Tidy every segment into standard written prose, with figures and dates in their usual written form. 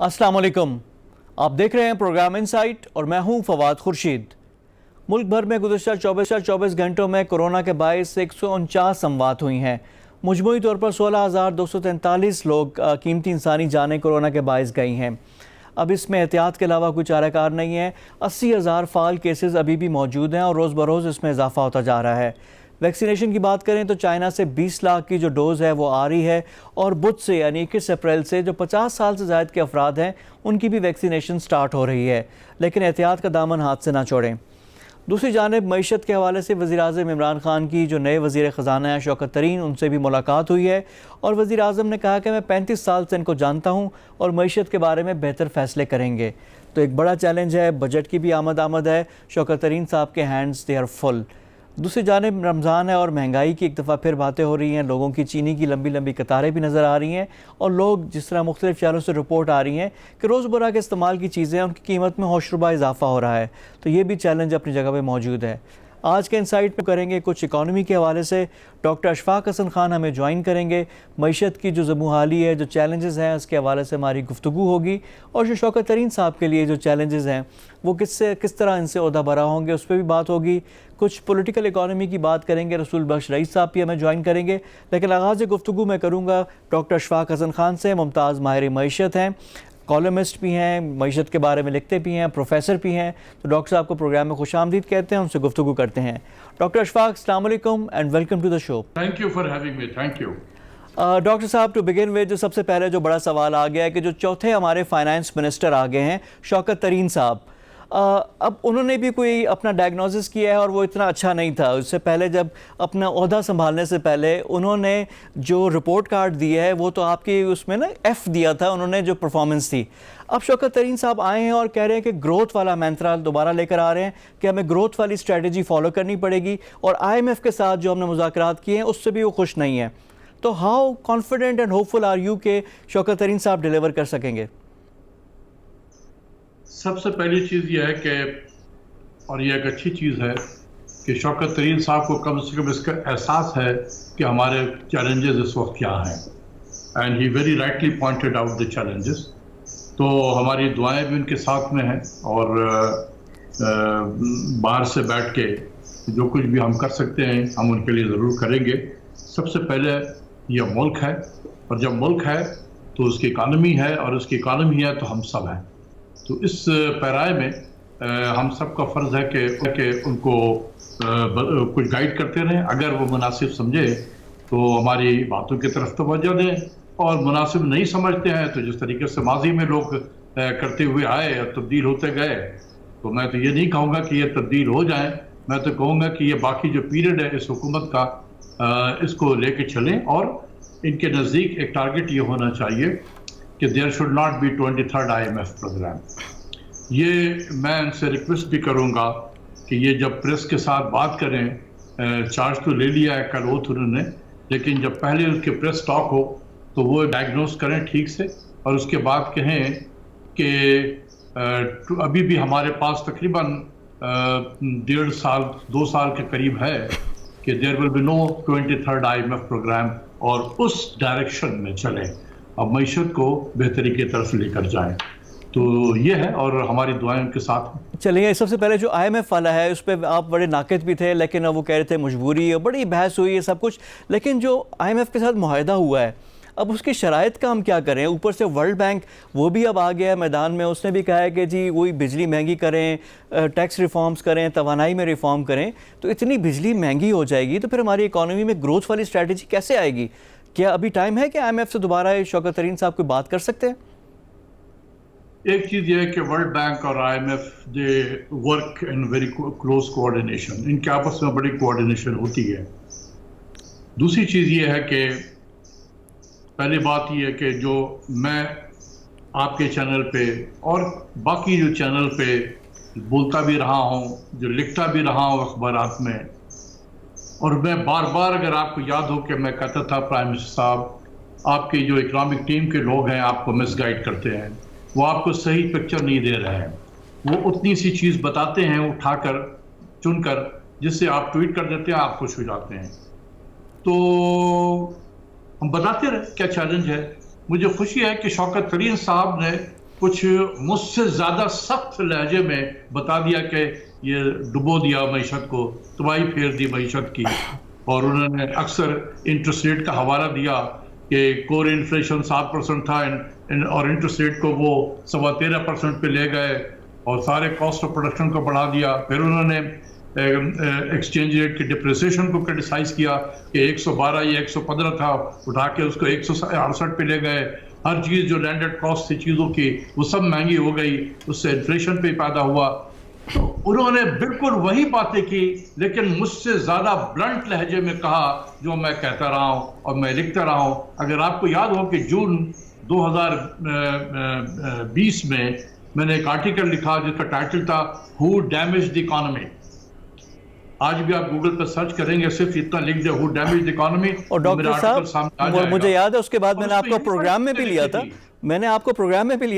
السلام علیکم، آپ دیکھ رہے ہیں پروگرام انسائٹ اور میں ہوں فواد خورشید۔ ملک بھر میں گزشتہ 24 گھنٹوں میں کورونا کے باعث 149 اموات ہوئی ہیں۔ مجموعی طور پر 16,243 لوگ قیمتی انسانی جانیں کورونا کے باعث گئی ہیں۔ اب اس میں احتیاط کے علاوہ کوئی چارہ کار نہیں ہے۔ 80,000 فعال کیسز ابھی بھی موجود ہیں اور روز بروز اس میں اضافہ ہوتا جا رہا ہے۔ ویکسینیشن کی بات کریں تو چائنا سے 20 لاکھ کی جو ڈوز ہے وہ آ رہی ہے، اور بدھ سے یعنی 21 اپریل سے جو 50 سال سے زائد کے افراد ہیں ان کی بھی ویکسینیشن سٹارٹ ہو رہی ہے، لیکن احتیاط کا دامن ہاتھ سے نہ چھوڑیں۔ دوسری جانب معیشت کے حوالے سے وزیر اعظم عمران خان کی جو نئے وزیر خزانہ ہیں شوکت ترین، ان سے بھی ملاقات ہوئی ہے، اور وزیر اعظم نے کہا کہ میں 35 سال سے ان کو جانتا ہوں اور معیشت کے بارے میں بہتر فیصلے کریں گے۔ تو ایک بڑا چیلنج ہے، بجٹ کی بھی آمد ہے، شوکت ترین صاحب کے ہینڈز دے آر فل۔ دوسری جانب رمضان ہے اور مہنگائی کی ایک دفعہ پھر باتیں ہو رہی ہیں، لوگوں کی چینی کی لمبی لمبی قطاریں بھی نظر آ رہی ہیں، اور لوگ جس طرح مختلف چینلوں سے رپورٹ آ رہی ہیں کہ روزمرہ کے استعمال کی چیزیں ان کی قیمت میں ہوشربا اضافہ ہو رہا ہے، تو یہ بھی چیلنج اپنی جگہ پہ موجود ہے۔ آج کے انسائٹ میں کریں گے کچھ اکانومی کے حوالے سے، ڈاکٹر اشفاق حسن خان ہمیں جوائن کریں گے، معیشت کی جو زبوں ہے، جو چیلنجز ہیں اس کے حوالے سے ہماری گفتگو ہوگی، اور جو شوکت ترین صاحب کے لیے جو چیلنجز ہیں وہ کس طرح ان سے عہدہ برا ہوں گے اس پہ بھی بات ہوگی۔ کچھ پولیٹیکل اکانومی کی بات کریں گے، رسول بخش رئیس صاحب بھی ہمیں جوائن کریں گے، لیکن آغاز گفتگو میں کروں گا ڈاکٹر اشفاق حسن خان سے۔ ممتاز ماہر معیشت ہیں، کالمسٹ بھی ہیں، معیشت کے بارے میں لکھتے بھی ہیں، پروفیسر بھی ہیں، تو ڈاکٹر صاحب کو پروگرام میں خوش آمدید کہتے ہیں، ان سے گفتگو کرتے ہیں۔ ڈاکٹر اشفاق، السلام علیکم and welcome to the show. Thank you for having me, thank you. Doctor صاحب، ٹو بگن وتھ، جو سب سے پہلے جو بڑا سوال آ گیا ہے کہ جو چوتھے ہمارے فائنانس منسٹر آ گئے ہیں شوکت ترین صاحب، اب انہوں نے بھی کوئی اپنا ڈائگنوسس کیا ہے اور وہ اتنا اچھا نہیں تھا۔ اس سے پہلے جب اپنا عہدہ سنبھالنے سے پہلے انہوں نے جو رپورٹ کارڈ دیا ہے وہ تو آپ کی اس میں نا ایف دیا تھا انہوں نے، جو پرفارمنس تھی۔ اب شوکت ترین صاحب آئے ہیں اور کہہ رہے ہیں کہ گروتھ والا مینترا دوبارہ لے کر آ رہے ہیں کہ ہمیں گروتھ والی اسٹریٹجی فالو کرنی پڑے گی، اور آئی ایم ایف کے ساتھ جو ہم نے مذاکرات کیے ہیں اس سے بھی وہ خوش نہیں ہیں۔ تو how confident and hopeful are you کہ شوکت ترین صاحب ڈیلیور کر سکیں گے؟ سب سے پہلی چیز یہ ہے کہ، اور یہ ایک اچھی چیز ہے کہ شوکت ترین صاحب کو کم سے کم اس کا احساس ہے کہ ہمارے چیلنجز اس وقت کیا ہیں، and he very rightly pointed out the challenges. تو ہماری دعائیں بھی ان کے ساتھ میں ہیں، اور باہر سے بیٹھ کے جو کچھ بھی ہم کر سکتے ہیں ہم ان کے لیے ضرور کریں گے۔ سب سے پہلے یہ ملک ہے، اور جب ملک ہے تو اس کی اکانومی ہے، اور اس کی اکانومی ہے تو ہم سب ہیں۔ تو اس پیرائے میں ہم سب کا فرض ہے کہ ان کو کچھ گائیڈ کرتے رہیں، اگر وہ مناسب سمجھے تو ہماری باتوں کی طرف توجہ دیں، اور مناسب نہیں سمجھتے ہیں تو جس طریقے سے ماضی میں لوگ کرتے ہوئے آئے اور تبدیل ہوتے گئے، تو میں تو یہ نہیں کہوں گا کہ یہ تبدیل ہو جائیں، میں تو کہوں گا کہ یہ باقی جو پیریڈ ہے اس حکومت کا، اس کو لے کے چلیں، اور ان کے نزدیک ایک ٹارگٹ یہ ہونا چاہیے کہ there should not be 23rd IMF programme. یہ میں ان سے ریکویسٹ بھی کروں گا کہ یہ جب پریس کے ساتھ بات کریں، چارج تو لے لیا ہے کل اوتھ انہوں نے، لیکن جب پہلے اس کے پریس ٹاک ہو تو وہ ڈائگنوز کریں ٹھیک سے، اور اس کے بعد کہیں کہ ابھی بھی ہمارے پاس تقریباً 1.5 سال 2 سال کے قریب ہے کہ there will be no 23rd IMF program, اور اس ڈائریکشن میں چلیں، اب معیشت کو بہتری کی طرف لے کر جائیں۔ تو یہ ہے، اور ہماری دعائیں ان کے ساتھ ہیں۔ چلیے، سب سے پہلے جو آئی ایم ایف والا ہے اس پہ آپ بڑے ناقد بھی تھے، لیکن وہ کہہ رہے تھے مجبوری، اور بڑی بحث ہوئی ہے سب کچھ، لیکن جو آئی ایم ایف کے ساتھ معاہدہ ہوا ہے اب اس کی شرائط کا ہم کیا کریں؟ اوپر سے ورلڈ بینک وہ بھی اب آ گیا ہے میدان میں، اس نے بھی کہا ہے کہ جی وہی بجلی مہنگی کریں، ٹیکس ریفارمز کریں، توانائی میں ریفارم کریں، تو اتنی بجلی مہنگی ہو جائے گی تو پھر ہماری اکانومی میں گروتھ والی اسٹریٹجی کیسے آئے گی؟ کیا ابھی ٹائم ہے کہ آئی ایم ایف سے دوبارہ شوکت ترین صاحب کوئی بات کر سکتے ہیں؟ ایک چیز یہ ہے کہ ورلڈ بینک اور I M F they work in very close coordination, ان کے آپس میں بڑی کوآرڈینیشن ہوتی ہے۔ دوسری چیز یہ ہے کہ پہلی بات یہ ہے کہ جو میں آپ کے چینل پہ اور باقی جو چینل پہ بولتا بھی رہا ہوں، جو لکھتا بھی رہا ہوں اخبارات میں، اور میں بار بار اگر آپ کو یاد ہو کہ میں کہتا تھا پرائم منسٹر صاحب آپ کی جو اکنامک ٹیم کے لوگ ہیں آپ کو مس گائیڈ کرتے ہیں، وہ آپ کو صحیح پکچر نہیں دے رہے ہیں۔ وہ اتنی سی چیز بتاتے ہیں اٹھا کر چن کر جس سے آپ ٹویٹ کر دیتے ہیں, آپ خوش ہو جاتے ہیں. تو ہم بتاتے رہے کیا چیلنج ہے. مجھے خوشی ہے کہ شوکت ترین صاحب نے کچھ مجھ سے زیادہ سخت لہجے میں بتا دیا کہ یہ ڈبو دیا معیشت کو, تباہی پھیر دی معیشت کی. اور انہوں نے اکثر انٹرسٹ ریٹ کا حوالہ دیا کہ کور انفلیشن 7% تھا اور انٹرسٹ ریٹ کو وہ 13.25% پہ لے گئے اور سارے کاسٹ آف پروڈکشن کو بڑھا دیا. پھر انہوں نے ایکسچینج ریٹ کی ڈپریسیشن کو کرٹیسائز کیا کہ 112 یا 115 تھا, اٹھا کے اس کو 168 پہ لے گئے. ہر چیز جو لینڈڈ کاسٹ تھی چیزوں کی وہ سب مہنگی ہو گئی, اس سے انفلیشن پہ پیدا ہوا. تو انہوں نے بالکل وہی باتیں کی لیکن مجھ سے زیادہ بلنٹ لہجے میں کہا جو میں کہتا رہا ہوں اور میں لکھتا رہا ہوں. اگر آپ کو یاد ہو کہ جون 2020 میں نے ایک آرٹیکل لکھا جس کا ٹائٹل تھا ہو ڈیمیج دی اکانومی. آج بھی آپ گوگل پر سرچ کریں گے صرف اتنا لکھ دیں ہو ڈیمیج دی اکانومی. اور ڈاکٹر صاحب مجھے یاد ہے اس کے بعد میں نے آپ کو پروگرام میں بھی لیا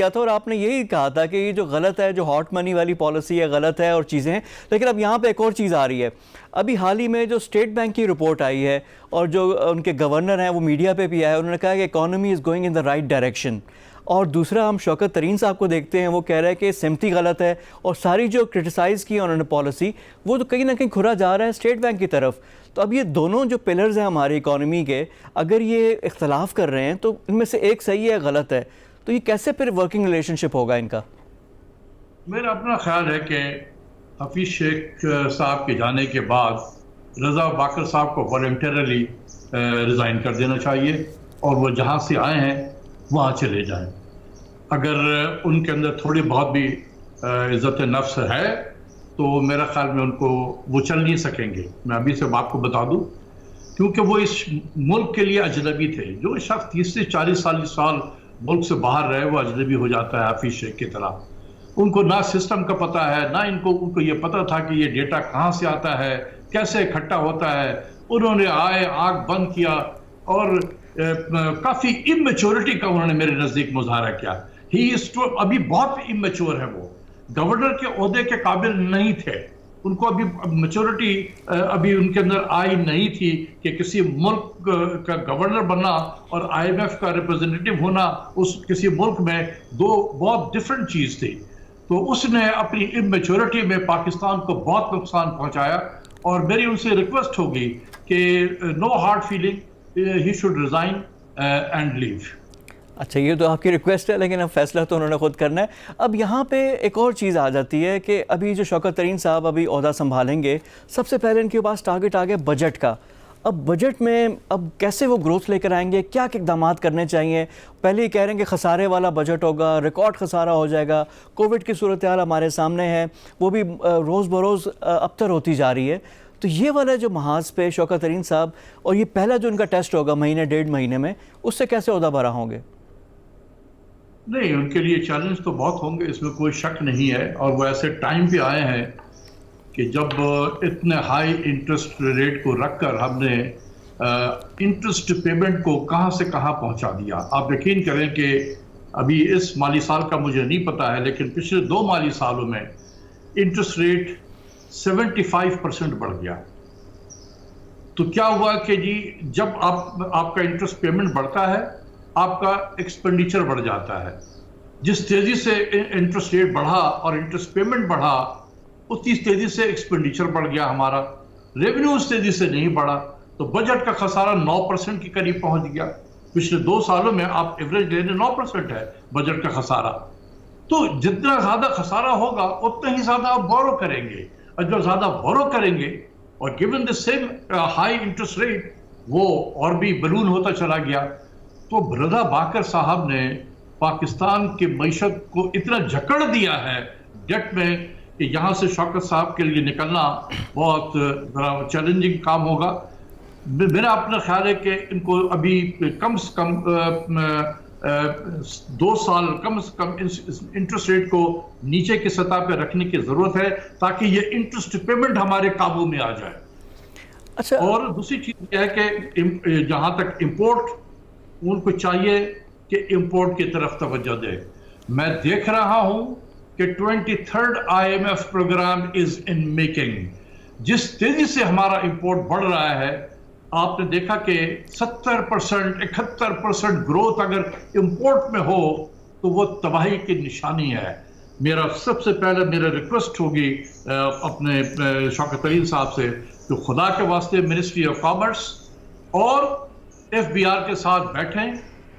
تھا, اور آپ نے یہی کہا تھا کہ یہ جو غلط ہے, جو ہاٹ منی والی پالیسی ہے غلط ہے اور چیزیں ہیں. لیکن اب یہاں پہ ایک اور چیز آ رہی ہے. ابھی حال ہی میں جو اسٹیٹ بینک کی رپورٹ آئی ہے اور جو ان کے گورنر ہیں وہ میڈیا پہ بھی آئے, انہوں نے کہا کہ economy is going in the right direction. اور دوسرا ہم شوکت ترین صاحب کو دیکھتے ہیں, وہ کہہ رہے ہیں کہ سمتی غلط ہے اور ساری جو کرٹیسائز کی انہوں نے پالیسی وہ تو کہیں نہ کہیں کھرا جا رہا ہے اسٹیٹ بینک کی طرف. تو اب یہ دونوں جو پلرز ہیں ہماری اکانومی کے, اگر یہ اختلاف کر رہے ہیں تو ان میں سے ایک صحیح ہے غلط ہے, تو یہ کیسے پھر ورکنگ ریلیشن شپ ہوگا ان کا؟ میرا اپنا خیال ہے کہ حفیظ شیخ صاحب کے جانے کے بعد رضا باقر صاحب کو والنٹیرلی ریزائن کر دینا چاہیے اور وہ جہاں سے آئے ہیں وہاں چلے جائیں. اگر ان کے اندر تھوڑی بہت بھی عزت نفس ہے تو میرا خیال میں ان کو وہ چل نہیں سکیں گے. میں ابھی سے آپ کو بتا دوں کیونکہ وہ اس ملک کے لیے اجنبی تھے. جو شخص 30 سے 40 سال ملک سے باہر رہے وہ اجنبی ہو جاتا ہے حفیظ شیخ کی طرح. ان کو نہ سسٹم کا پتہ ہے, نہ ان کو یہ پتہ تھا کہ یہ ڈیٹا کہاں سے آتا ہے, کیسے اکٹھا ہوتا ہے. انہوں نے آئے, آنکھ بند کیا اور کافی اممیچورٹی کا انہوں نے میرے نزدیک مظاہرہ کیا. ابھی بہت اممیچور ہے, وہ گورنر کے عہدے کے قابل نہیں تھے. ان کو ابھی میچورٹی ابھی ان کے اندر آئی نہیں تھی کہ کسی ملک کا گورنر بننا اور IMF کا ریپرزنٹیٹو ہونا اس کسی ملک میں دو بہت ڈفرنٹ چیز تھی. تو اس نے اپنی اممیچورٹی میں پاکستان کو بہت نقصان پہنچایا اور میری ان سے ریکویسٹ ہوگی کہ no hard feeling, he should resign and leave. اچھا, یہ تو آپ کی ریکویسٹ ہے لیکن اب فیصلہ تو انہوں نے خود کرنا ہے. اب یہاں پہ ایک اور چیز آ جاتی ہے کہ ابھی جو شوکت ترین صاحب ابھی عہدہ سنبھالیں گے, سب سے پہلے ان کے پاس ٹارگٹ آ گیا بجٹ کا. اب بجٹ میں اب کیسے وہ گروتھ لے کر آئیں گے, کیا اقدامات کرنے چاہیے؟ پہلے ہی کہہ رہے ہیں کہ خسارے والا بجٹ ہوگا, ریکارڈ خسارہ ہو جائے گا. کووڈ کی صورتحال ہمارے سامنے ہے, وہ بھی روز بروز ابتر ہوتی جا رہی ہے. تو یہ والا جو محاذ پہ شوکت ترین صاحب, اور یہ پہلا جو ان کا ٹیسٹ ہوگا مہینے 1.5 مہینے میں, اس سے کیسے عہدہ برا ہوں گے؟ نہیں, ان کے لیے چیلنج تو بہت ہوں گے, اس میں کوئی شک نہیں ہے. اور وہ ایسے ٹائم پہ آئے ہیں کہ جب اتنے ہائی انٹرسٹ ریٹ کو رکھ کر ہم نے انٹرسٹ پیمنٹ کو کہاں سے کہاں پہنچا دیا. آپ یقین کریں کہ ابھی اس مالی سال کا مجھے نہیں پتا ہے لیکن پچھلے 2 مالی سالوں میں انٹرسٹ ریٹ 75% بڑھ گیا. تو کیا ہوا کہ جی جب آپ کا انٹرسٹ پیمنٹ بڑھتا ہے آپ کا ایکسپینڈیچر بڑھ جاتا ہے. جس تیزی سے انٹرسٹ ریٹ بڑھا اور انٹرسٹ پیمنٹ بڑھا اتنی تیزی سے ایکسپینڈیچر بڑھ گیا ہمارا. ریونیو اس تیزی سے نہیں بڑھا تو بجٹ کا خسارہ 9% کے قریب پہنچ گیا. پچھلے 2 سالوں میں آپ ایوریج لے لیں 9% ہے بجٹ کا خسارہ. تو جتنا زیادہ خسارہ ہوگا اتنا ہی زیادہ آپ بورو کریں گے, اور جو زیادہ بورو کریں گے اور given the same high interest rate وہ اور بھی بلون ہوتا چلا گیا. تو رضا باقر صاحب نے پاکستان کی معیشت کو اتنا جکڑ دیا ہے ڈیٹ میں کہ یہاں سے شوکت صاحب کے لیے نکلنا بہت چیلنجنگ کام ہوگا. میرا اپنا خیال ہے کہ ان کو ابھی کم سے کم 2 سال کم سے کم انٹرسٹ ریٹ کو نیچے کی سطح پہ رکھنے کی ضرورت ہے تاکہ یہ انٹرسٹ پیمنٹ ہمارے قابو میں آ جائے. اچھا, اور دوسری چیز یہ ہے کہ جہاں تک امپورٹ, ان کو چاہیے کہ امپورٹ کی طرف توجہ دے. میں دیکھ رہا ہوں کہ 23rd IMF programme is in making. جس تیزی سے ہمارا امپورٹ بڑھ رہا ہے, آپ نے دیکھا کہ 70%, 71% گروتھ اگر امپورٹ میں ہو تو وہ تباہی کی نشانی ہے. میرا سب سے پہلے میرا ریکویسٹ ہوگی اپنے شوکت ترین صاحب سے کہ خدا کے واسطے منسٹری آف کامرس اور FBR کے ساتھ بیٹھیں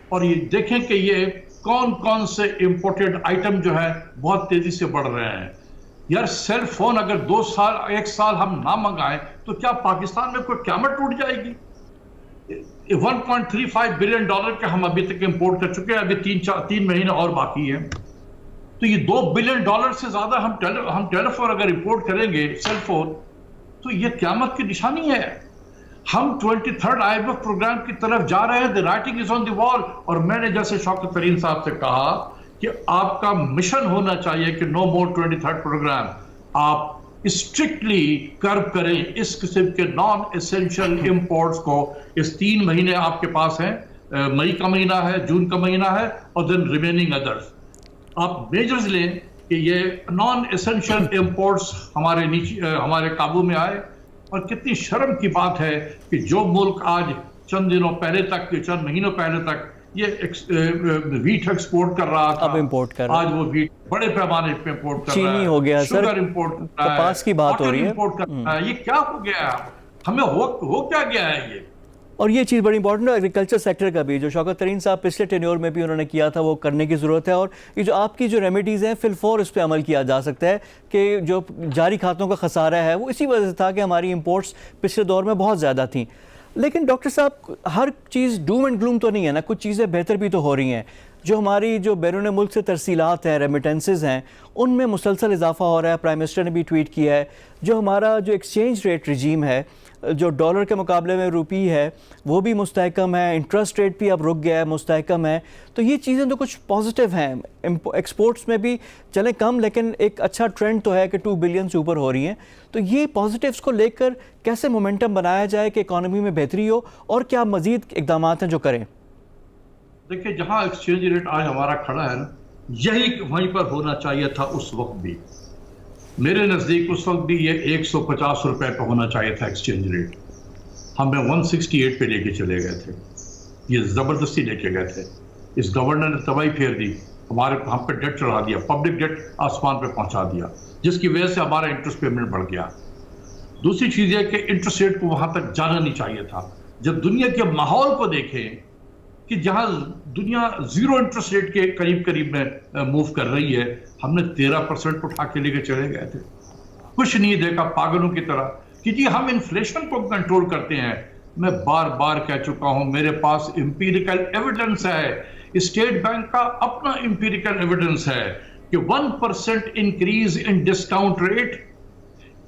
اور یہ دیکھیں کہ یہ کون کون سے امپورٹڈ آئٹم جو ہے بہت تیزی سے بڑھ رہے ہیں. یار سیل فون اگر 1 سال ہم نہ منگائیں تو کیا پاکستان میں کوئی قیامت ٹوٹ جائے گی؟ $1.35 بلین کے ہم ابھی تک امپورٹ کر چکے ہیں, ابھی 3 مہینے اور باقی ہیں. تو یہ $2 بلین سے زیادہ ہم ٹیلیفون اگر امپورٹ کریں گے, سیل فون, تو یہ قیامت کی نشانی ہے. ہم 23rd IMF پروگرام کی طرف جا رہے ہیں. The writing is on the wall. اور میں نے جیسے شوکت ترین صاحب سے کہا کہ آپ کا مشن ہونا چاہیے کہ no more 23rd پروگرام. آپ اسٹرکٹلی کرب کریں اس قسم کے نان ایسنشل امپورٹس کو. اس 3 مہینے آپ کے پاس ہیں, مئی کا مہینہ ہے, جون کا مہینہ ہے, اور دین ریمیننگ ادرس. آپ میجرز لیں کہ یہ نان ایسنشل امپورٹس ہمارے قابو میں آئے. اور کتنی شرم کی بات ہے کہ جو ملک آج چند مہینوں پہلے تک یہ ویٹ ایکسپورٹ کر رہا تھا, اب امپورٹ کر رہا ہے. آج وہ ویٹ بڑے پیمانے پہ امپورٹ کر رہا ہے. چینی ہو گیا سر, شوگر امپورٹ کر رہا ہے, کپاس کی بات ہو رہی ہے. امپورٹ کر رہا ہے. یہ کیا ہو گیا ہے؟ ہمیں ہو کیا گیا ہے یہ؟ اور یہ چیز بڑی امپورٹنٹ ہے ایگریکلچر سیکٹر کا بھی, جو شوکت ترین صاحب پچھلے ٹینیور میں بھی انہوں نے کیا تھا, وہ کرنے کی ضرورت ہے. اور یہ جو آپ کی جو ریمیڈیز ہیں فی الفور اس پہ عمل کیا جا سکتا ہے کہ جو جاری کھاتوں کا خسارہ ہے وہ اسی وجہ سے تھا کہ ہماری امپورٹس پچھلے دور میں بہت زیادہ تھیں. لیکن ڈاکٹر صاحب ہر چیز ڈوم اینڈ گلوم تو نہیں ہے نا, کچھ چیزیں بہتر بھی تو ہو رہی ہیں. جو ہماری جو بیرون ملک سے ترسیلات ہیں, ریمیٹنسز ہیں, ان میں مسلسل اضافہ ہو رہا ہے. پرائم منسٹر نے بھی ٹویٹ کیا ہے. جو ہمارا جو ایکسچینج ریٹ رجیم ہے, جو ڈالر کے مقابلے میں روپی ہے وہ بھی مستحکم ہے, انٹرسٹ ریٹ بھی اب رک گیا ہے, مستحکم ہے. تو یہ چیزیں تو کچھ پازیٹیو ہیں. ایکسپورٹس میں بھی چلیں کم, لیکن ایک اچھا ٹرینڈ تو ہے کہ 2 بلین سے اوپر ہو رہی ہیں. تو یہ پازیٹیوز کو لے کر کیسے مومنٹم بنایا جائے کہ اکانومی میں بہتری ہو, اور کیا مزید اقدامات ہیں جو کریں؟ دیکھیں جہاں ایکسچینج ریٹ آج ہمارا کھڑا ہے نا, یہی وہیں پر ہونا چاہیے تھا اس وقت بھی. میرے نزدیک اس وقت بھی یہ 150 روپے پہ ہونا چاہیے تھا ایکسچینج ریٹ. ہمیں 168 پہ لے کے چلے گئے تھے, یہ زبردستی لے کے گئے تھے. اس گورنر نے تباہی پھیر دی, ہم پہ ڈیٹ چڑھا دیا, پبلک ڈیٹ آسمان پہ پہنچا دیا, جس کی وجہ سے ہمارا انٹرسٹ پیمنٹ بڑھ گیا. دوسری چیز یہ کہ انٹرسٹ ریٹ کو وہاں تک جانا نہیں چاہیے تھا. جب دنیا کے ماحول کو دیکھیں کہ جہاں دنیا 0 انٹرسٹ ریٹ کے قریب میں موو کر رہی ہے, ہم نے 13% اٹھا کے لے کے چلے گئے تھے. کچھ نہیں دیکھا پاگلوں کی طرح کہ جی ہم انفلیشن کو کنٹرول کرتے ہیں. میں بار بار کہہ چکا ہوں, میرے پاس امپیریکل ایویڈنس ہے, اسٹیٹ بینک کا اپنا امپیریکل ایویڈنس ہے کہ 1% increase in discount rate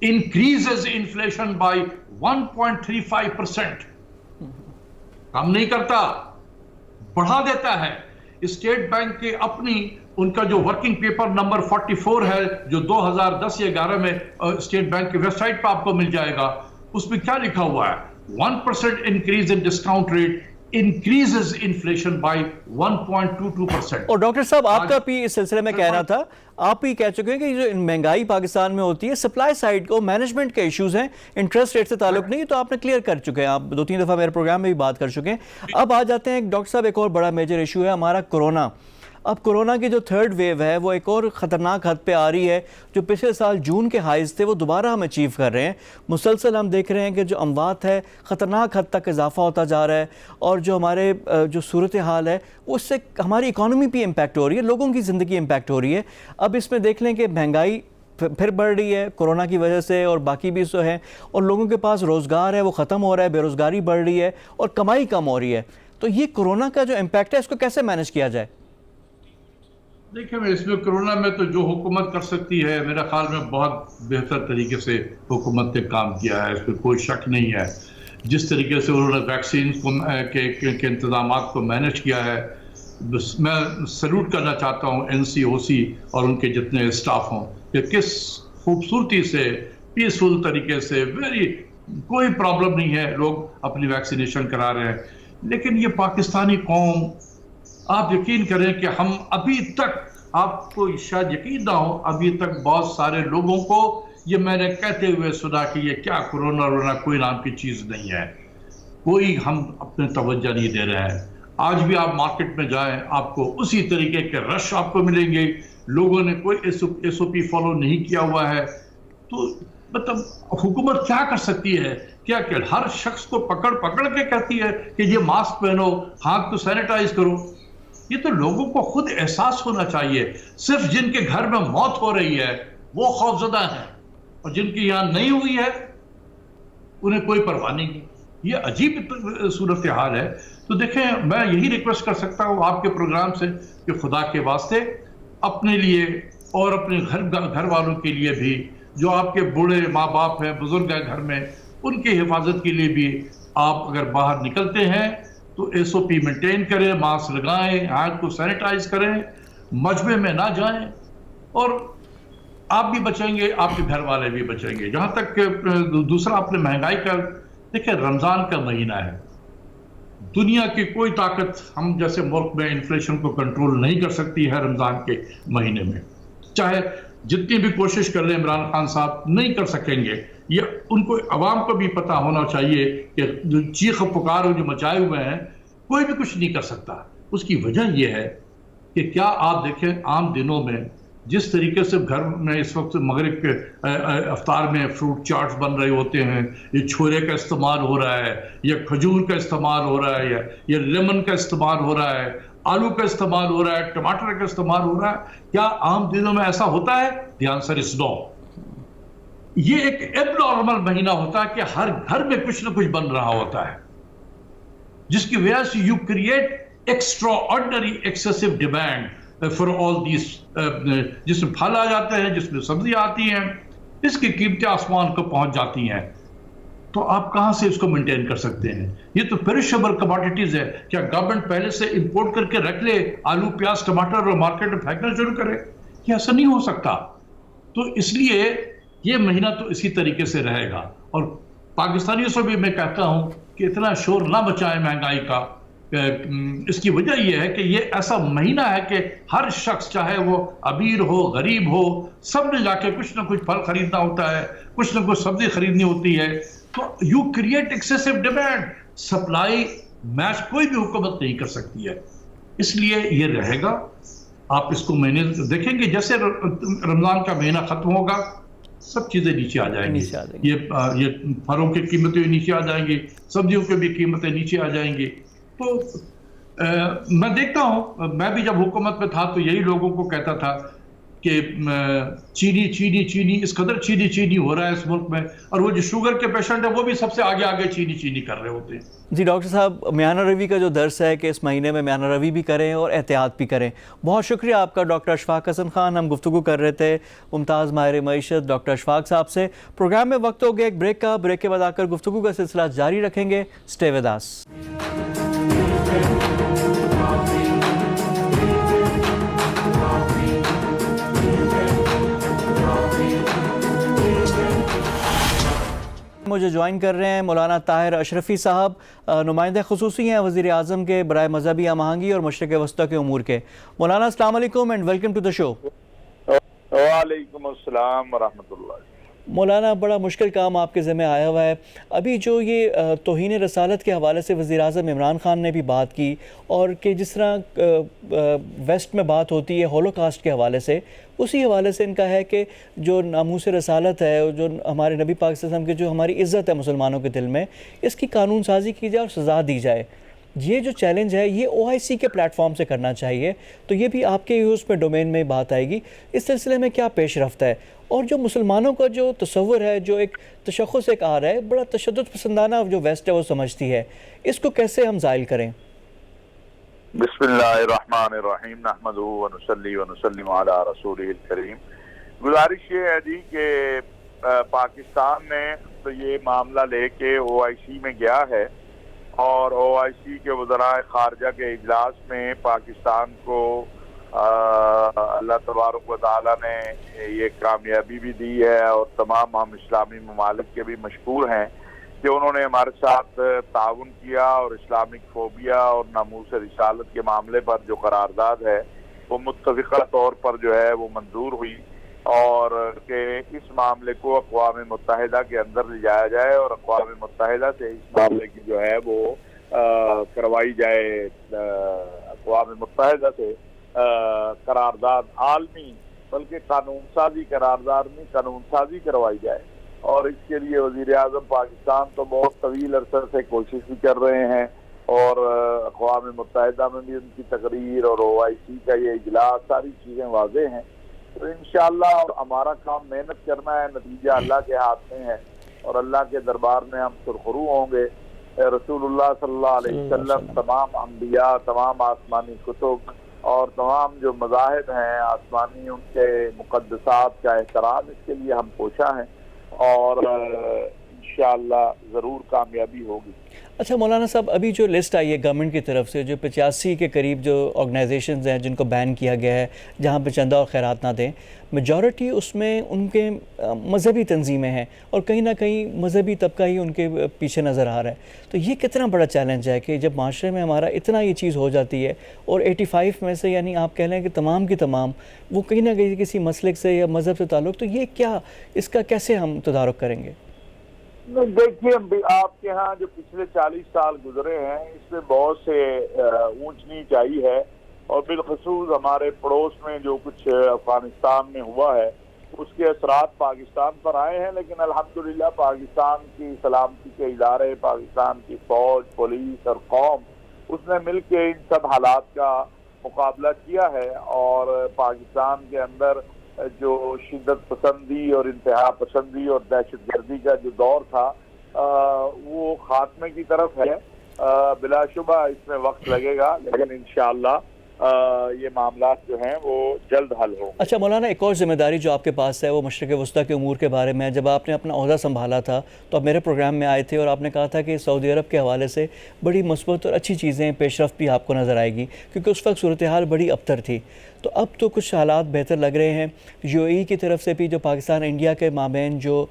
increases inflation by 1.35%. کم نہیں کرتا, بڑھا دیتا ہے. اسٹیٹ بینک کے اپنی ان کا جو ورکنگ پیپر نمبر 44 ہے, جو 2010 یا 11 میں اسٹیٹ بینک کی ویب سائٹ پہ آپ کو مل جائے گا, اس میں کیا لکھا ہوا ہے؟ 1% increase in discount rate increases inflation by 1.22%. اور ڈاکٹر صاحب آپ کا بھی اس سلسلے میں کہنا تھا, آپ بھی کہہ چکے ہیں کہ جو مہنگائی پاکستان میں ہوتی ہے سپلائی سائیڈ کو مینجمنٹ کے ایشوز ہیں, انٹرسٹ ریٹ سے تعلق نہیں, تو آپ نے کلیئر کر چکے ہیں, آپ 2-3 دفعہ میرے پروگرام میں بھی بات کر چکے ہیں. اب آ جاتے ہیں ڈاکٹر صاحب, ایک اور بڑا میجر ایشو ہے ہمارا کورونا. اب کورونا کی جو 3rd ویو ہے وہ ایک اور خطرناک حد پہ آ رہی ہے. جو پچھلے سال جون کے ہائیز تھے وہ دوبارہ ہم اچیو کر رہے ہیں. مسلسل ہم دیکھ رہے ہیں کہ جو اموات ہے خطرناک حد تک اضافہ ہوتا جا رہا ہے, اور جو ہمارے جو صورتحال ہے اس سے ہماری اکانومی بھی امپیکٹ ہو رہی ہے, لوگوں کی زندگی امپیکٹ ہو رہی ہے. اب اس میں دیکھ لیں کہ مہنگائی پھر بڑھ رہی ہے کورونا کی وجہ سے, اور باقی بھی جو ہے, اور لوگوں کے پاس روزگار ہے وہ ختم ہو رہا ہے, بے روزگاری بڑھ رہی ہے, اور کمائی کم ہو رہی ہے. تو یہ کورونا کا جو امپیکٹ ہے اس کو کیسے مینیج کیا جائے؟ دیکھیں اس میں کورونا میں تو جو حکومت کر سکتی ہے, میرے خیال میں بہت بہتر طریقے سے حکومت نے کام کیا ہے, اس میں کوئی شک نہیں ہے. جس طریقے سے انہوں نے ویکسینز کے انتظامات کو مینیج کیا ہے, میں سلوٹ کرنا چاہتا ہوں NCOC اور ان کے جتنے اسٹاف ہوں کہ کس خوبصورتی سے پیسفل طریقے سے کوئی پرابلم نہیں ہے, لوگ اپنی ویکسینیشن کرا رہے ہیں. لیکن یہ پاکستانی قوم, آپ یقین کریں کہ ہم ابھی تک آپ کو شاید یقین نہ ہو، ابھی تک بہت سارے لوگوں کو یہ میں نے کہتے ہوئے سنا کہ یہ کیا کورونا کوئی نام کی چیز نہیں ہے، کوئی ہم اپنے توجہ نہیں دے رہے ہیں۔ آج بھی آپ مارکیٹ میں جائیں، آپ کو اسی طریقے کے رش آپ کو ملیں گے، لوگوں نے کوئی ایس او پی فالو نہیں کیا ہوا ہے۔ تو مطلب حکومت کیا کر سکتی ہے؟ کیا کہ ہر شخص کو پکڑ کے کہتی ہے کہ یہ ماسک پہنو، ہاتھ کو سینیٹائز کرو؟ یہ تو لوگوں کو خود احساس ہونا چاہیے۔ صرف جن کے گھر میں موت ہو رہی ہے وہ خوفزدہ ہیں، اور جن کی یہاں نہیں ہوئی ہے انہیں کوئی پرواہ نہیں۔ یہ عجیب صورتحال ہے۔ تو دیکھیں، میں یہی ریکویسٹ کر سکتا ہوں آپ کے پروگرام سے کہ خدا کے واسطے اپنے لیے اور اپنے گھر والوں کے لیے بھی، جو آپ کے بوڑھے ماں باپ ہیں، بزرگ ہیں گھر میں، ان کی حفاظت کے لیے بھی آپ اگر باہر نکلتے ہیں تو ایس او پی مینٹین کریں، ماسک لگائیں، ہاتھ کو سینیٹائز کریں، مجمع میں نہ جائیں، اور آپ بھی بچیں گے، آپ کے گھر والے بھی بچیں گے۔ جہاں تک دوسرا آپ نے مہنگائی کا، دیکھیں رمضان کا مہینہ ہے، دنیا کی کوئی طاقت ہم جیسے ملک میں انفلیشن کو کنٹرول نہیں کر سکتی ہے رمضان کے مہینے میں، چاہے جتنی بھی کوشش کر لیں عمران خان صاحب نہیں کر سکیں گے۔ یہ ان کو، عوام کو بھی پتہ ہونا چاہیے کہ جو چیخ و پکار جو مچائے ہوئے ہیں کوئی بھی کچھ نہیں کر سکتا۔ اس کی وجہ یہ ہے کہ کیا آپ دیکھیں عام دنوں میں جس طریقے سے گھر میں اس وقت مغرب کے افطار میں فروٹ چاٹس بن رہے ہوتے ہیں، یہ چھولے کا استعمال ہو رہا ہے، یا کھجور کا استعمال ہو رہا ہے، یا لیمن کا استعمال ہو رہا ہے، آلو کا استعمال ہو رہا ہے، ٹماٹر کا استعمال ہو رہا ہے، کیا عام دنوں میں ایسا ہوتا ہے؟ دی آنسر از نو۔ یہ ایک ایب نارمل مہینہ ہوتا ہے کہ ہر گھر میں کچھ نہ کچھ بن رہا ہوتا ہے، جس کی وجہ سے you create extraordinary excessive demand for all this, جس میں پھل آ جاتے ہیں، جس میں سبزی آتی ہیں، اس کی قیمتیں آسمان کو پہنچ جاتی ہیں۔ تو آپ کہاں سے اس کو مینٹین کر سکتے ہیں؟ یہ تو پیرشیبل کموڈیٹیز ہے۔ کیا گورنمنٹ پہلے سے امپورٹ کر کے رکھ لے آلو، پیاز، ٹماٹر اور مارکیٹ میں پھینکنا شروع کرے؟ یہ ایسا نہیں ہو سکتا۔ تو اس لیے یہ مہینہ تو اسی طریقے سے رہے گا، اور پاکستانیوں سے بھی میں کہتا ہوں کہ اتنا شور نہ مچائیں مہنگائی کا۔ اس کی وجہ یہ ہے کہ یہ ایسا مہینہ ہے کہ ہر شخص، چاہے وہ امیر ہو غریب ہو، سب نے جا کے کچھ نہ کچھ پھل خریدنا ہوتا ہے، کچھ نہ کچھ سبزی خریدنی ہوتی ہے۔ تو you create excessive demand, supply match کوئی بھی حکومت نہیں کر سکتی ہے۔ اس لیے یہ رہے گا۔ آپ اس کو مہینے دیکھیں گے، جیسے رمضان کا مہینہ ختم ہوگا سب چیزیں نیچے آ جائیں گی۔ یہ پھلوں کی قیمتیں نیچے آ جائیں گی، سبزیوں کی بھی قیمتیں نیچے آ جائیں گی۔ تو میں دیکھتا ہوں، میں بھی جب حکومت میں تھا تو یہی لوگوں کو کہتا تھا کہ چینی اس قدر چینی ہو رہا ہے اس ملک میں، اور وہ جو شوگر کے پیشنٹ ہیں وہ بھی سب سے آگے چینی کر رہے ہوتے ہیں۔ جی ڈاکٹر صاحب، میانہ روی کا جو درس ہے کہ اس مہینے میں میانہ روی بھی کریں اور احتیاط بھی کریں۔ بہت شکریہ آپ کا ڈاکٹر اشفاق حسن خان۔ ہم گفتگو کر رہے تھے ممتاز ماہر معیشت ڈاکٹر اشفاق صاحب سے۔ پروگرام میں وقت ہو گیا ایک بریک کا، بریک کے بعد آ کر گفتگو کا سلسلہ جاری رکھیں گے۔ Stay with us. مجھے جوائن کر رہے ہیں مولانا طاہر اشرفی صاحب، نمائندہ خصوصی ہیں وزیر اعظم کے برائے مذہبی ہم آہنگی اور مشرق وسطیٰ کے امور کے۔ مولانا السلام علیکم اینڈ ویلکم ٹو دا شو۔ وعلیکم السلام ورحمۃ اللہ۔ مولانا، بڑا مشکل کام آپ کے ذمہ آیا ہوا ہے۔ ابھی جو یہ توہین رسالت کے حوالے سے وزیر اعظم عمران خان نے بھی بات کی، اور کہ جس طرح ویسٹ میں بات ہوتی ہے ہولوکاسٹ کے حوالے سے، اسی حوالے سے ان کا ہے کہ جو ناموس رسالت ہے، جو ہمارے نبی پاک صلی اللہ علیہ وسلم کی جو ہماری عزت ہے مسلمانوں کے دل میں، اس کی قانون سازی کی جائے اور سزا دی جائے۔ یہ جو چیلنج ہے یہ OIC کے پلیٹ فارم سے کرنا چاہیے، تو یہ بھی آپ کے اس میں ڈومین میں بات آئے گی۔ اس سلسلے میں کیا پیش رفت ہے، اور جو مسلمانوں کا جو تصور ہے، جو ایک تشخص ایک آ رہا ہے، بڑا تشدد پسندانہ جو ویسٹ ہے وہ سمجھتی ہے، اس کو کیسے ہم زائل کریں؟ بسم اللہ الرحمن الرحیم، نحمدہ ونصلی ونسلم علی رسولہ الکریم۔ گزارش یہ ہے جی کہ پاکستان نے تو یہ معاملہ لے کے OIC میں گیا ہے، اور OIC کے وزراء خارجہ کے اجلاس میں پاکستان کو اللہ تبارک و تعالیٰ نے یہ کامیابی بھی دی ہے، اور تمام ہم اسلامی ممالک کے بھی مشکور ہیں کہ انہوں نے ہمارے ساتھ تعاون کیا، اور اسلامک فوبیا اور ناموس رسالت کے معاملے پر جو قرارداد ہے وہ متفقہ طور پر جو ہے وہ منظور ہوئی، اور کہ اس معاملے کو اقوام متحدہ کے اندر لے جایا جائے اور اقوام متحدہ سے اس معاملے کی جو ہے وہ کروائی جائے، اقوام متحدہ سے قرارداد عالمی بلکہ قانون سازی قرارداد نہیں قانون سازی کروائی جائے۔ اور اس کے لیے وزیر اعظم پاکستان تو بہت طویل عرصے سے کوشش بھی کر رہے ہیں، اور اقوام متحدہ میں بھی ان کی تقریر اور OIC کا یہ اجلاس، ساری چیزیں واضح ہیں۔ تو انشاءاللہ ہمارا کام محنت کرنا ہے، نتیجہ اللہ کے ہاتھ میں ہے، اور اللہ کے دربار میں ہم سرخرو ہوں گے۔ رسول اللہ صلی اللہ علیہ وسلم، تمام انبیاء، تمام آسمانی کتب اور تمام جو مذاہب ہیں آسمانی، ان کے مقدسات کا احترام، اس کے لیے ہم کوشاں ہیں، اور انشاءاللہ ضرور کامیابی ہوگی۔ اچھا مولانا صاحب، ابھی جو لسٹ آئی ہے گورنمنٹ کی طرف سے، جو 85 کے قریب جو آرگنائزیشنز ہیں جن کو بین کیا گیا ہے جہاں پہ چندہ اور خیرات نہ دیں، میجورٹی اس میں ان کے مذہبی تنظیمیں ہیں، اور کہیں نہ کہیں مذہبی طبقہ ہی ان کے پیچھے نظر آ رہا ہے۔ تو یہ کتنا بڑا چیلنج ہے کہ جب معاشرے میں ہمارا اتنا یہ چیز ہو جاتی ہے، اور 85 میں سے یعنی آپ کہہ لیں کہ تمام کی تمام وہ کہیں نہ کہیں کسی مسلک سے یا مذہب سے تعلق، تو یہ کیا، اس کا کیسے ہم تدارک کریں گے؟ دیکھیے، آپ کے ہاں جو پچھلے 40 سال گزرے ہیں، اس میں بہت سے اونچ نیچ آئی ہے، اور بالخصوص ہمارے پڑوس میں جو کچھ افغانستان میں ہوا ہے اس کے اثرات پاکستان پر آئے ہیں، لیکن الحمدللہ پاکستان کی سلامتی کے ادارے، پاکستان کی فوج، پولیس اور قوم، اس نے مل کے ان سب حالات کا مقابلہ کیا ہے، اور پاکستان کے اندر جو شدت پسندی اور انتہا پسندی اور دہشت گردی کا جو دور تھا وہ خاتمے کی طرف ہے۔ بلا شبہ اس میں وقت لگے گا، لیکن انشاءاللہ یہ معاملات جو ہیں وہ جلد حل ہوں۔ اچھا مولانا، ایک اور ذمہ داری جو آپ کے پاس ہے وہ مشرق وسطیٰ کے امور کے بارے میں، جب آپ نے اپنا عہدہ سنبھالا تھا تو آپ میرے پروگرام میں آئے تھے اور آپ نے کہا تھا کہ سعودی عرب کے حوالے سے بڑی مثبت اور اچھی چیزیں، پیش رفت بھی آپ کو نظر آئے گی، کیونکہ اس وقت صورتحال بڑی ابتر تھی۔ تو اب تو کچھ حالات بہتر لگ رہے ہیں۔ UAE کی طرف سے بھی جو پاکستان انڈیا کے مابین جو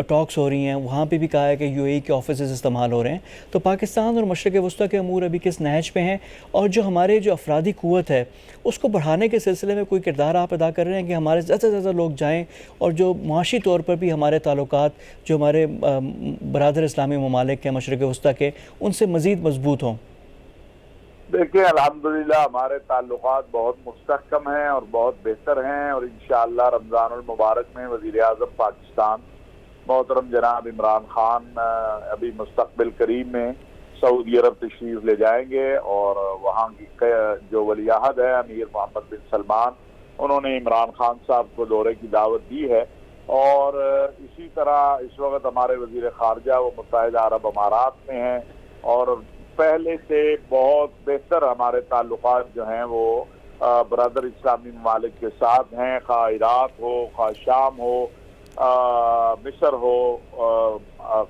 ٹاکس ہو رہی ہیں، وہاں پہ بھی کہا ہے کہ UAE کے آفیسز استعمال ہو رہے ہیں۔ تو پاکستان اور مشرق وسطیٰ کے امور ابھی کس نہج پہ ہیں، اور جو ہمارے جو افرادی قوت ہے اس کو بڑھانے کے سلسلے میں کوئی کردار آپ ادا کر رہے ہیں کہ ہمارے زیادہ سے زیادہ لوگ جائیں، اور جو معاشی طور پر بھی ہمارے تعلقات جو ہمارے برادر اسلامی ممالک کے مشرق وسطیٰ کے ان سے مزید مضبوط ہوں؟ دیکھیں، الحمدللہ ہمارے تعلقات بہت مستحکم ہیں اور بہت بہتر ہیں، اور انشاءاللہ رمضان المبارک میں وزیر اعظم پاکستان محترم جناب عمران خان ابھی مستقبل قریب میں سعودی عرب تشریف لے جائیں گے، اور وہاں کی جو ولی عہد ہے امیر محمد بن سلمان، انہوں نے عمران خان صاحب کو دورے کی دعوت دی ہے، اور اسی طرح اس وقت ہمارے وزیر خارجہ وہ متحدہ عرب امارات میں ہیں، اور پہلے سے بہت بہتر ہمارے تعلقات جو ہیں وہ برادر اسلامی ممالک کے ساتھ ہیں، خواہ عراق ہو، خواہ شام ہو، مصر ہو،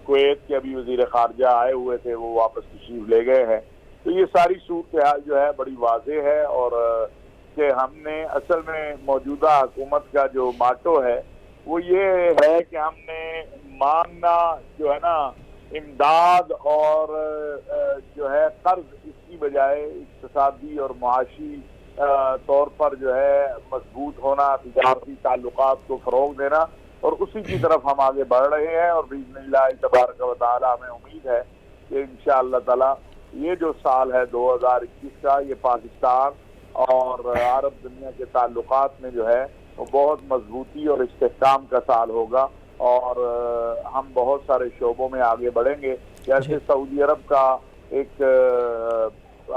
کویت کے ابھی وزیر خارجہ آئے ہوئے تھے، وہ واپس تشریف لے گئے ہیں۔ تو یہ ساری صورتحال جو ہے بڑی واضح ہے، اور کہ ہم نے اصل میں موجودہ حکومت کا جو ماٹو ہے وہ یہ ہے کہ ہم نے مانگنا جو ہے نا امداد اور جو ہے قرض، اس کی بجائے اقتصادی اور معاشی طور پر جو ہے مضبوط ہونا، تجارتی تعلقات کو فروغ دینا، اور اسی کی طرف ہم آگے بڑھ رہے ہیں، اور باذن اللہ تبارک و تعالی ہمیں امید ہے کہ انشاءاللہ تعالی یہ جو سال ہے 2021 کا، یہ پاکستان اور عرب دنیا کے تعلقات میں جو ہے وہ بہت مضبوطی اور استحکام کا سال ہوگا، اور ہم بہت سارے شعبوں میں آگے بڑھیں گے۔ جیسے سعودی عرب کا ایک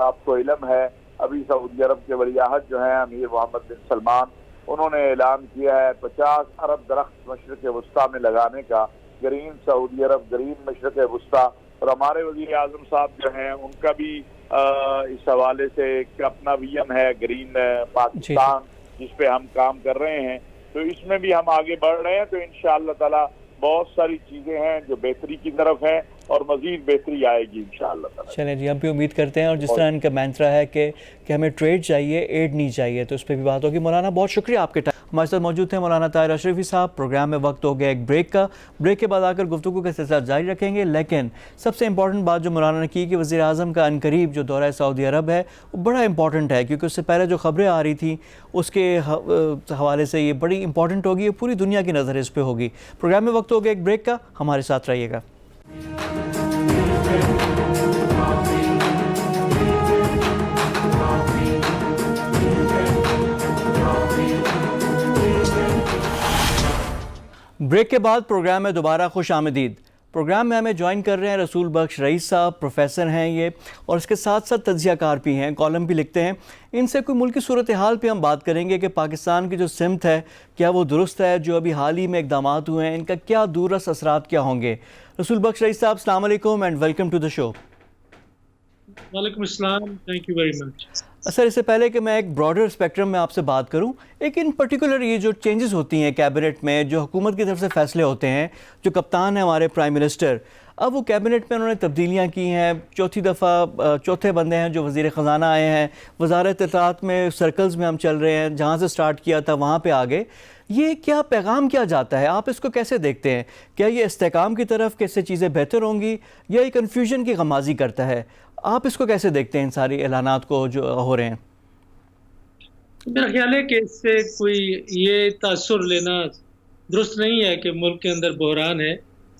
آپ کو علم ہے، ابھی سعودی عرب کے ولی عہد جو ہیں امیر محمد بن سلمان، انہوں نے اعلان کیا ہے 50 ارب درخت مشرق وسطیٰ میں لگانے کا، گرین سعودی عرب، گرین مشرق وسطیٰ، اور ہمارے وزیر اعظم صاحب جو ہیں ان کا بھی اس حوالے سے ایک اپنا ویژن ہے گرین پاکستان، جس پہ ہم کام کر رہے ہیں۔ تو اس میں بھی ہم آگے بڑھ رہے ہیں، تو انشاءاللہ تعالی بہت ساری چیزیں ہیں جو بہتری کی طرف ہیں، اور مزید بہتری آئے گی انشاءاللہ تعالی۔ چلیں جی، ہم بھی امید کرتے ہیں، اور جس طرح ان کا مینترا ہے کہ ہمیں ٹریڈ چاہیے، ایڈ نہیں چاہیے، تو اس پہ بھی بات ہوگی۔ مولانا بہت شکریہ آپ کے ٹائم ہمارے ساتھ موجود ہیں مولانا طاہر اشرفی صاحب. پروگرام میں وقت ہو گیا ایک بریک کا. بریک کے بعد آ کر گفتگو کا سلسلہ جاری رکھیں گے, لیکن سب سے امپورٹنٹ بات جو مولانا نے کی کہ وزیر اعظم کا عنقریب جو دورہ سعودی عرب ہے وہ بڑا امپورٹنٹ ہے, کیونکہ اس سے پہلے جو خبریں آ رہی تھیں اس کے حوالے سے یہ بڑی امپورٹنٹ ہوگی, پوری دنیا کی نظر اس پہ ہوگی. پروگرام میں وقت ہو گیا ایک بریک کا, ہمارے ساتھ رہیے گا. بریک کے بعد پروگرام میں دوبارہ خوش آمدید. پروگرام میں ہمیں جوائن کر رہے ہیں رسول بخش رئیس صاحب, پروفیسر ہیں یہ, اور اس کے ساتھ ساتھ تجزیہ کار بھی ہیں, کالم بھی لکھتے ہیں. ان سے کوئی ملکی صورتحال پہ ہم بات کریں گے کہ پاکستان کی جو سمت ہے کیا وہ درست ہے, جو ابھی حال ہی میں اقدامات ہوئے ہیں ان کا کیا دوررس اثرات کیا ہوں گے. رسول بخش رئیس صاحب السلام علیکم اینڈ ویلکم ٹو دا شو. وعلیکم السلام, تھینک یو ویری مچ. سر, اس سے پہلے کہ میں ایک براڈر اسپیکٹرم میں آپ سے بات کروں, ایک ان پرٹیکولر یہ جو چینجز ہوتی ہیں کیبنٹ میں, جو حکومت کی طرف سے فیصلے ہوتے ہیں, جو کپتان ہیں ہمارے پرائم منسٹر, اب وہ کیبنٹ میں انہوں نے تبدیلیاں کی ہیں, چوتھے بندے ہیں جو وزیر خزانہ آئے ہیں, وزارت اطلاعات میں سرکلز میں ہم چل رہے ہیں, جہاں سے سٹارٹ کیا تھا وہاں پہ آگے. یہ کیا پیغام کیا جاتا ہے, آپ اس کو کیسے دیکھتے ہیں؟ کیا یہ استحکام کی طرف کیسے چیزیں بہتر ہوں گی, یا یہ کنفیوژن کی غمازی کرتا ہے؟ آپ اس کو کیسے دیکھتے ہیں ان ساری اعلانات کو جو ہو رہے ہیں؟ میرا خیال ہے کہ اس سے کوئی یہ تاثر لینا درست نہیں ہے کہ ملک کے اندر بحران ہے.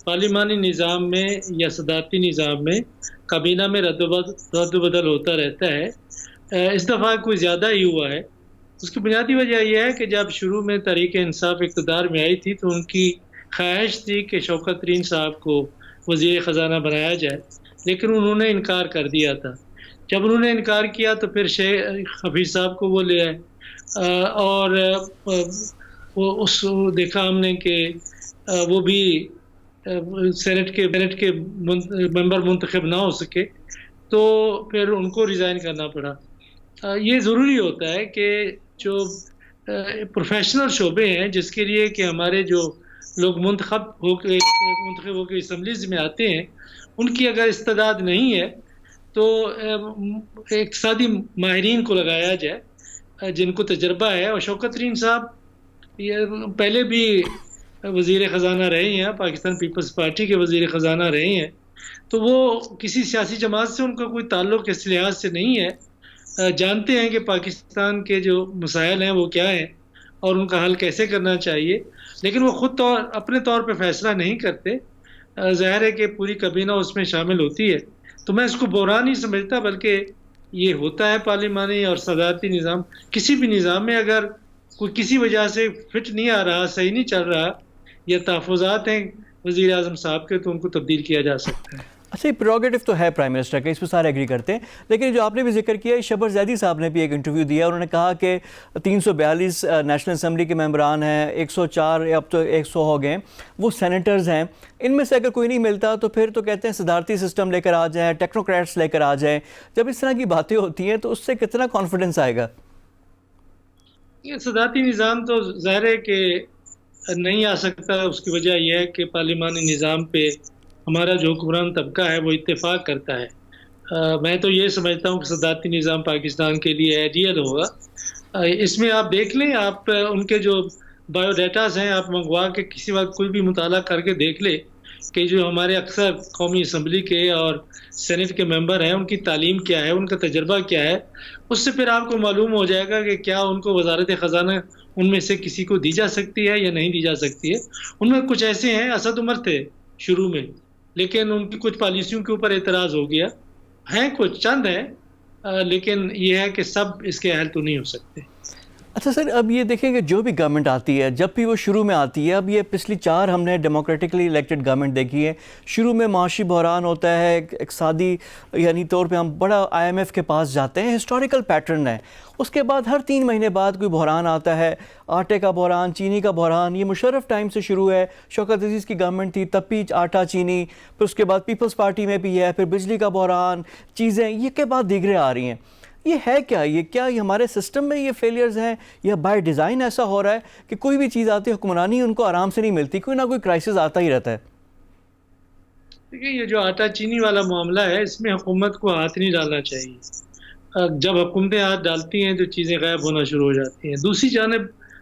پارلیمانی نظام میں یا صدارتی نظام میں کابینہ میں رد و بدل ہوتا رہتا ہے. اس دفعہ کوئی زیادہ ہی ہوا ہے. اس کی بنیادی وجہ یہ ہے کہ جب شروع میں تحریک انصاف اقتدار میں آئی تھی تو ان کی خواہش تھی کہ شوکت ترین صاحب کو وزیر خزانہ بنایا جائے, لیکن انہوں نے انکار کر دیا تھا. جب انہوں نے انکار کیا تو پھر شیخ حفیظ صاحب کو وہ لے آئے, اور اس دیکھا ہم نے کہ وہ بھی سینٹ کے ممبر منتخب نہ ہو سکے, تو پھر ان کو ریزائن کرنا پڑا. یہ ضروری ہوتا ہے کہ جو پروفیشنل شعبے ہیں جس کے لیے کہ ہمارے جو لوگ منتخب ہو کے اسمبلیز میں آتے ہیں, ان کی اگر استعداد نہیں ہے تو اقتصادی ماہرین کو لگایا جائے جن کو تجربہ ہے. اور شوکت ترین صاحب یہ پہلے بھی وزیر خزانہ رہے ہیں, پاکستان پیپلز پارٹی کے وزیر خزانہ رہے ہیں, تو وہ کسی سیاسی جماعت سے ان کا کوئی تعلق اس لحاظ سے نہیں ہے. جانتے ہیں کہ پاکستان کے جو مسائل ہیں وہ کیا ہیں اور ان کا حل کیسے کرنا چاہیے, لیکن وہ خود اپنے طور پہ فیصلہ نہیں کرتے. ظاہر ہے کہ پوری کابینہ اس میں شامل ہوتی ہے, تو میں اس کو بحران نہیں سمجھتا, بلکہ یہ ہوتا ہے پارلیمانی اور صدارتی نظام. کسی بھی نظام میں اگر کوئی کسی وجہ سے فٹ نہیں آ رہا, صحیح نہیں چل رہا, یا تحفظات ہیں وزیر اعظم صاحب کے, تو ان کو تبدیل کیا جا سکتا ہے. اچھا, یہ پریروگیٹو تو ہے پرائم منسٹر کا, اس پہ سارے ایگری کرتے ہیں, لیکن جو آپ نے بھی ذکر کیا, شبر زیدی صاحب نے بھی ایک انٹرویو دیا, انہوں نے کہا کہ 342 نیشنل اسمبلی کے ممبران ہیں, 104 اب تو 100 ہو گئے, وہ سینیٹرز ہیں, ان میں سے اگر کوئی نہیں ملتا تو پھر تو کہتے ہیں صدارتی سسٹم لے کر آ جائیں, ٹیکنوکریٹس لے کر آ جائیں. جب اس طرح کی باتیں ہوتی ہیں تو اس سے کتنا کانفیڈنس آئے گا؟ یہ صدارتی نظام تو ظاہر ہے کہ نہیں آ سکتا. اس کی وجہ یہ ہے کہ پارلیمانی نظام پہ ہمارا جو حکمران طبقہ ہے وہ اتفاق کرتا ہے. میں تو یہ سمجھتا ہوں کہ صدارتی نظام پاکستان کے لیے آئیڈیل ہوگا. اس میں آپ دیکھ لیں, آپ ان کے جو بایو ڈیٹاز ہیں آپ منگوا کے کسی وقت کوئی بھی مطالعہ کر کے دیکھ لیں کہ جو ہمارے اکثر قومی اسمبلی کے اور سینٹ کے ممبر ہیں ان کی تعلیم کیا ہے, ان کا تجربہ کیا ہے. اس سے پھر آپ کو معلوم ہو جائے گا کہ کیا ان کو وزارت خزانہ ان میں سے کسی کو دی جا سکتی ہے یا نہیں دی جا سکتی ہے. ان میں کچھ ایسے ہیں, اسد عمر تھے شروع میں, لیکن ان کی کچھ پالیسیوں کے اوپر اعتراض ہو گیا. ہیں کچھ چند ہیں, لیکن یہ ہے کہ سب اس کے اہل تو نہیں ہو سکتے. اچھا سر, اب یہ دیکھیں کہ جو بھی گورنمنٹ آتی ہے, جب بھی وہ شروع میں آتی ہے, اب یہ پچھلی 4 ہم نے ڈیموکریٹکلی الیکٹڈ گورنمنٹ دیکھی ہے, شروع میں معاشی بحران ہوتا ہے, اقتصادی یعنی طور پہ ہم بڑا IMF کے پاس جاتے ہیں, ہسٹوریکل پیٹرن ہے. اس کے بعد ہر 3 مہینے بعد کوئی بحران آتا ہے, آٹے کا بحران, چینی کا بحران. یہ مشرف ٹائم سے شروع ہے, شوکت عزیز کی گورنمنٹ تھی تب بھی آٹا چینی, پھر اس کے بعد پیپلز پارٹی میں بھی ہے, پھر بجلی کا بحران, چیزیں یہ کے بعد دیگرے آ رہی ہیں. یہ ہے کیا, یہ کیا یہ ہمارے سسٹم میں یہ فیلیئرز ہیں, یا بائی ڈیزائن ایسا ہو رہا ہے کہ کوئی بھی چیز آتی ہے حکمرانی ان کو آرام سے نہیں ملتی, کوئی نہ کوئی کرائسس آتا ہی رہتا ہے؟ دیکھیے, یہ جو آٹا چینی والا معاملہ ہے اس میں حکومت کو ہاتھ نہیں ڈالنا چاہیے. جب حکومتیں ہاتھ ڈالتی ہیں تو چیزیں غائب ہونا شروع ہو جاتی ہیں. دوسری جانب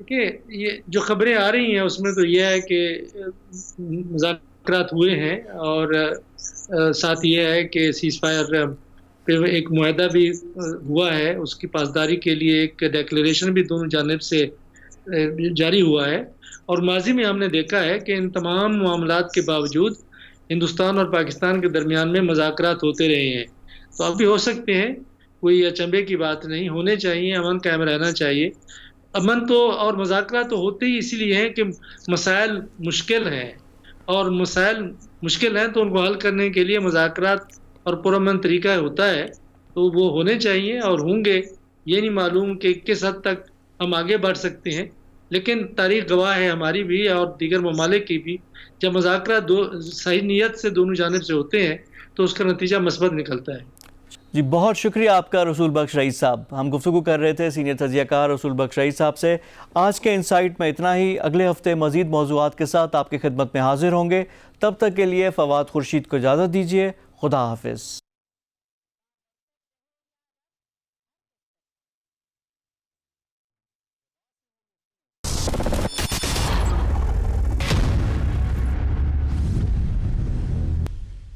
کہ یہ جو خبریں آ رہی ہیں اس میں تو یہ ہے کہ مذاکرات ہوئے ہیں، اور ساتھ یہ ہے کہ سیز فائر پہ ایک معاہدہ بھی ہوا ہے، اس کی پاسداری کے لیے ایک ڈیکلیریشن بھی دونوں جانب سے جاری ہوا ہے۔ اور ماضی میں ہم نے دیکھا ہے کہ ان تمام معاملات کے باوجود ہندوستان اور پاکستان کے درمیان میں مذاکرات ہوتے رہے ہیں، تو اب بھی ہو سکتے ہیں، کوئی اچنبے کی بات نہیں، ہونے چاہیے، امن قائم رہنا چاہیے۔ امن تو اور مذاکرات تو ہوتے ہی اسی لیے ہیں کہ مسائل مشکل ہیں، اور مسائل مشکل ہیں تو ان کو حل کرنے کے لیے مذاکرات اور پرامن طریقہ ہوتا ہے، تو وہ ہونے چاہیے اور ہوں گے۔ یہ نہیں معلوم کہ کس حد تک ہم آگے بڑھ سکتے ہیں، لیکن تاریخ گواہ ہے ہماری بھی اور دیگر ممالک کی بھی، جب مذاکرات صحیح نیت سے دونوں جانب سے ہوتے ہیں تو اس کا نتیجہ مثبت نکلتا ہے۔ جی بہت شکریہ آپ کا رسول بخش رئیس صاحب۔ ہم گفتگو کر رہے تھے سینئر تجزیہ کار رسول بخش رئیس صاحب سے۔ آج کے انسائٹ میں اتنا ہی، اگلے ہفتے مزید موضوعات کے ساتھ آپ کی خدمت میں حاضر ہوں گے۔ تب تک کے لیے فواد خورشید کو اجازت دیجیے۔ خدا حافظ۔